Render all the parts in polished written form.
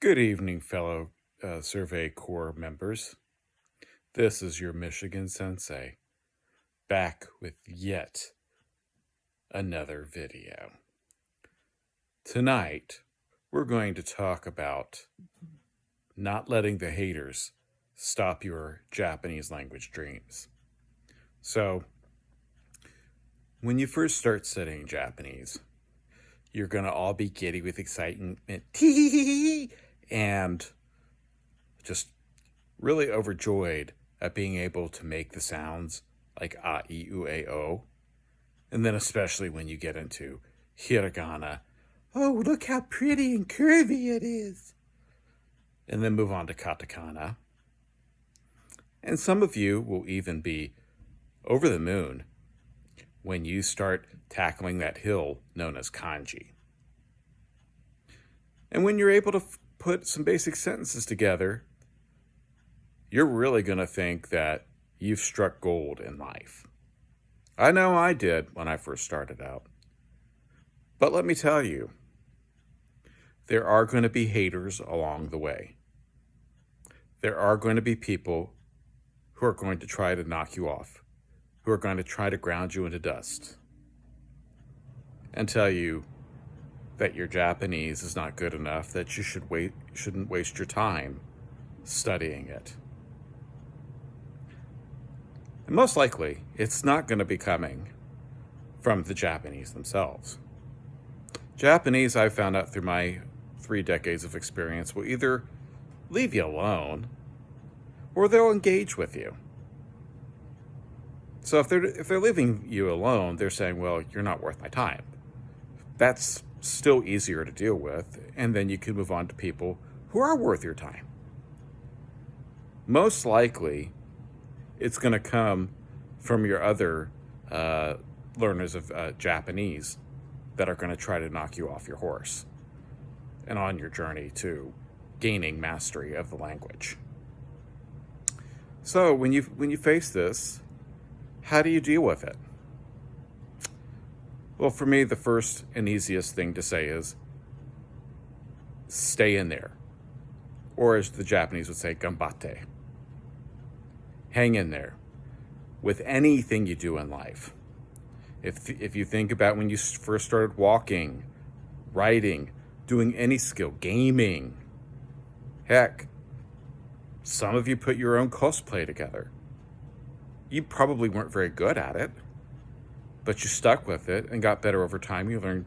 Good evening, fellow Survey Corps members. This is your Michigan Sensei, back with yet another video. Tonight, we're going to talk about not letting the haters stop your Japanese language dreams. So, when you first start studying Japanese, you're going to all be giddy with excitement and just really overjoyed at being able to make the sounds like a, I, U, A, O. And then especially when you get into hiragana, oh, look how pretty and curvy it is. And then move on to katakana. And some of you will even be over the moon when you start tackling that hill known as kanji. And when you're able to put some basic sentences together, you're really going to think that you've struck gold in life. I know I did when I first started out. But let me tell you, there are going to be haters along the way. There are going to be people who are going to try to knock you off, who are going to try to ground you into dust, and tell you that your Japanese is not good enough, that you shouldn't waste your time studying it. And most likely, it's not going to be coming from the Japanese themselves. Japanese, I've found out through my 3 decades of experience, will either leave you alone or they'll engage with you. So if they're leaving you alone, they're saying, well, you're not worth my time. That's still easier to deal with, and then you can move on to people who are worth your time. Most likely, it's going to come from your other learners of Japanese that are going to try to knock you off your horse and on your journey to gaining mastery of the language. So when you face this, how do you deal with it? Well, for me, the first and easiest thing to say is stay in there. Or as the Japanese would say, ganbatte. Hang in there with anything you do in life. If you think about when you first started walking, writing, doing any skill, gaming, heck, some of you put your own cosplay together. You probably weren't very good at it, but you stuck with it and got better over time. You learned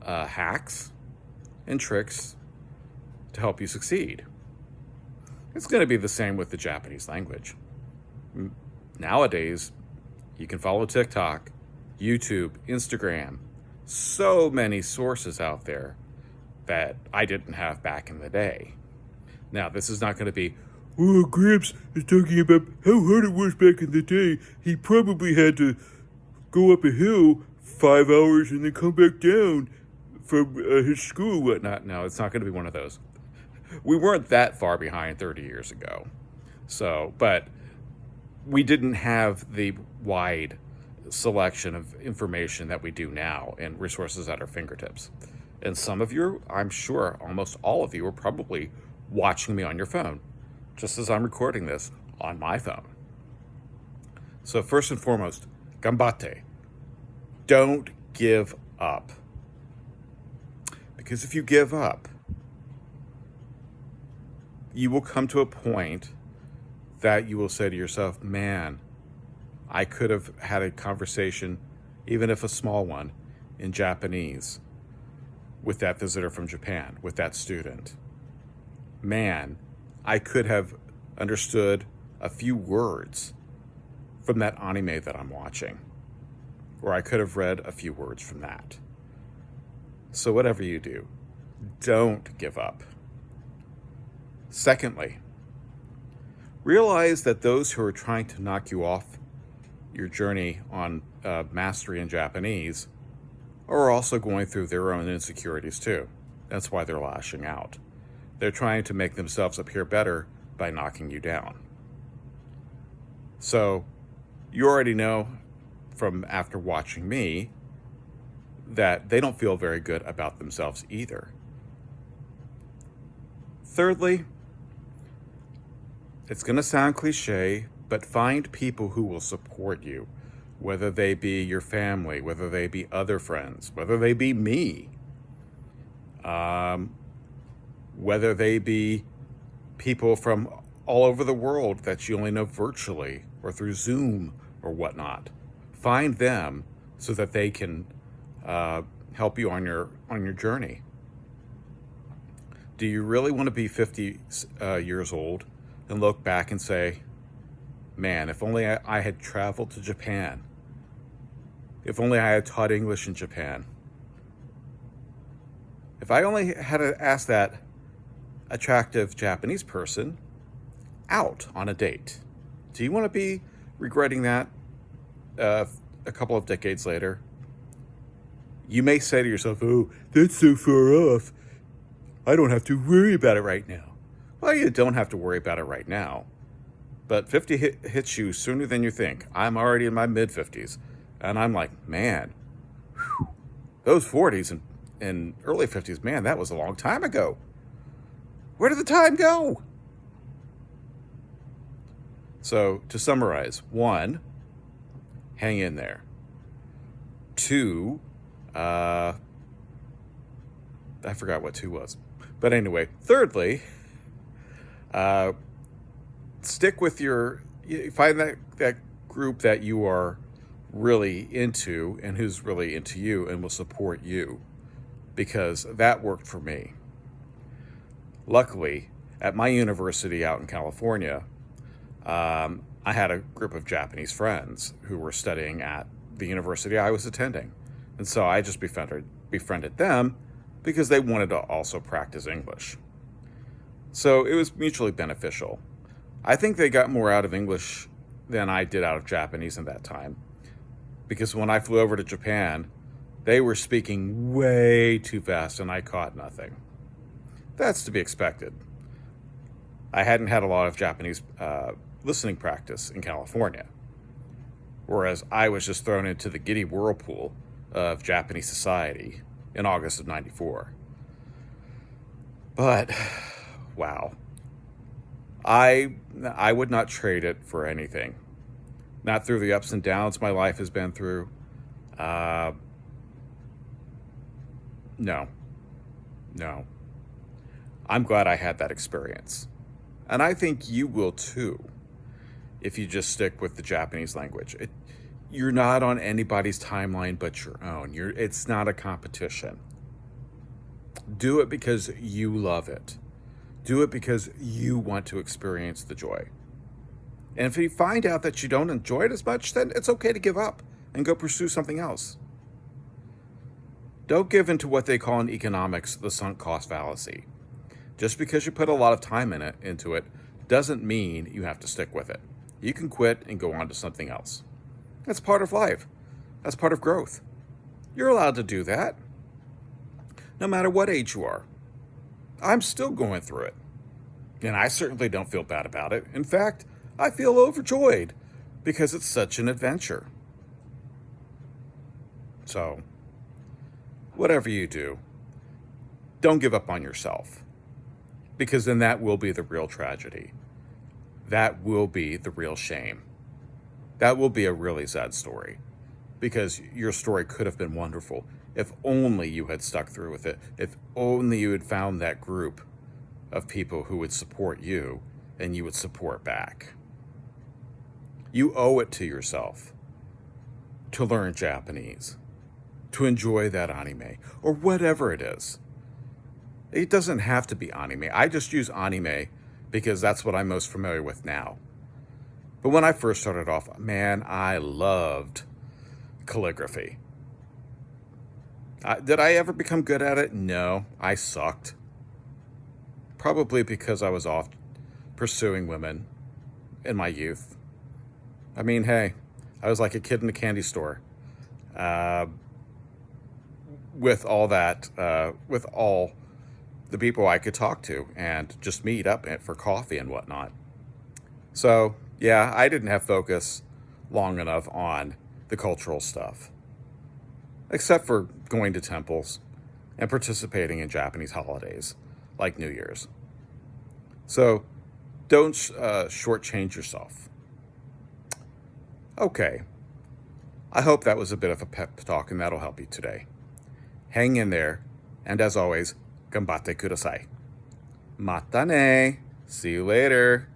hacks and tricks to help you succeed. It's going to be the same with the Japanese language. Nowadays, you can follow TikTok, YouTube, Instagram, so many sources out there that I didn't have back in the day. Now, this is not going to be, oh, Gramps is talking about how hard it was back in the day. He probably had to go up a hill 5 hours and then come back down from his school and whatnot. No, it's not going to be one of those. We weren't that far behind 30 years ago. So, but we didn't have the wide selection of information that we do now and resources at our fingertips. And some of you, I'm sure almost all of you, are probably watching me on your phone, just as I'm recording this on my phone. So first and foremost, ganbatte. Don't give up. Because if you give up, you will come to a point that you will say to yourself, man, I could have had a conversation, even if a small one, in Japanese with that visitor from Japan, with that student. Man, I could have understood a few words from that anime that I'm watching. Or I could have read a few words from that. So whatever you do, don't give up. Secondly, realize that those who are trying to knock you off your journey on mastery in Japanese are also going through their own insecurities too. That's why they're lashing out. They're trying to make themselves appear better by knocking you down. So you already know from after watching me that they don't feel very good about themselves either. Thirdly, it's going to sound cliche, but find people who will support you, whether they be your family, whether they be other friends, whether they be me, whether they be people from all over the world that you only know virtually or through Zoom or whatnot. Find them so that they can help you on your journey. Do you really want to be 50 years old and look back and say, man, if only I had traveled to Japan, if only I had taught English in Japan, if I only had asked that attractive Japanese person out on a date? Do you want to be regretting that a couple of decades later? You may say to yourself, oh, that's so far off. I don't have to worry about it right now. Well, you don't have to worry about it right now. But 50 hits you sooner than you think. I'm already in my mid-50s. And I'm like, man, whew, those 40s and early 50s, man, that was a long time ago. Where did the time go? So to summarize, 1, hang in there. 2, I forgot what 2 was. But anyway, thirdly, stick with find that group that you are really into and who's really into you and will support you, because that worked for me. Luckily, at my university out in California, I had a group of Japanese friends who were studying at the university I was attending. And so I just befriended them because they wanted to also practice English. So it was mutually beneficial. I think they got more out of English than I did out of Japanese in that time, because when I flew over to Japan, they were speaking way too fast and I caught nothing. That's to be expected. I hadn't had a lot of Japanese listening practice in California, whereas I was just thrown into the giddy whirlpool of Japanese society in August of '94. But, wow. I would not trade it for anything. Not through the ups and downs my life has been through. No. I'm glad I had that experience. And I think you will too, if you just stick with the Japanese language. You're not on anybody's timeline but your own. It's not a competition. Do it because you love it. Do it because you want to experience the joy. And if you find out that you don't enjoy it as much, then it's okay to give up and go pursue something else. Don't give into what they call in economics the sunk cost fallacy. Just because you put a lot of time into it doesn't mean you have to stick with it. You can quit and go on to something else. That's part of life. That's part of growth. You're allowed to do that, no matter what age you are. I'm still going through it, and I certainly don't feel bad about it. In fact, I feel overjoyed because it's such an adventure. So, whatever you do, don't give up on yourself, because then that will be the real tragedy. That will be the real shame. That will be a really sad story, because your story could have been wonderful if only you had stuck through with it, if only you had found that group of people who would support you and you would support back. You owe it to yourself to learn Japanese, to enjoy that anime, or whatever it is. It doesn't have to be anime. I just use anime because that's what I'm most familiar with now. But when I first started off, man, I loved calligraphy. Did I ever become good at it? No, I sucked. Probably because I was off pursuing women in my youth. I mean, hey, I was like a kid in a candy store. With all the people I could talk to and just meet up for coffee and whatnot. So, yeah, I didn't have focus long enough on the cultural stuff, except for going to temples and participating in Japanese holidays like New Year's. So don't shortchange yourself. Okay, I hope that was a bit of a pep talk and that'll help you today. Hang in there, and as always, ganbatte kudasai. Mata ne! See you later!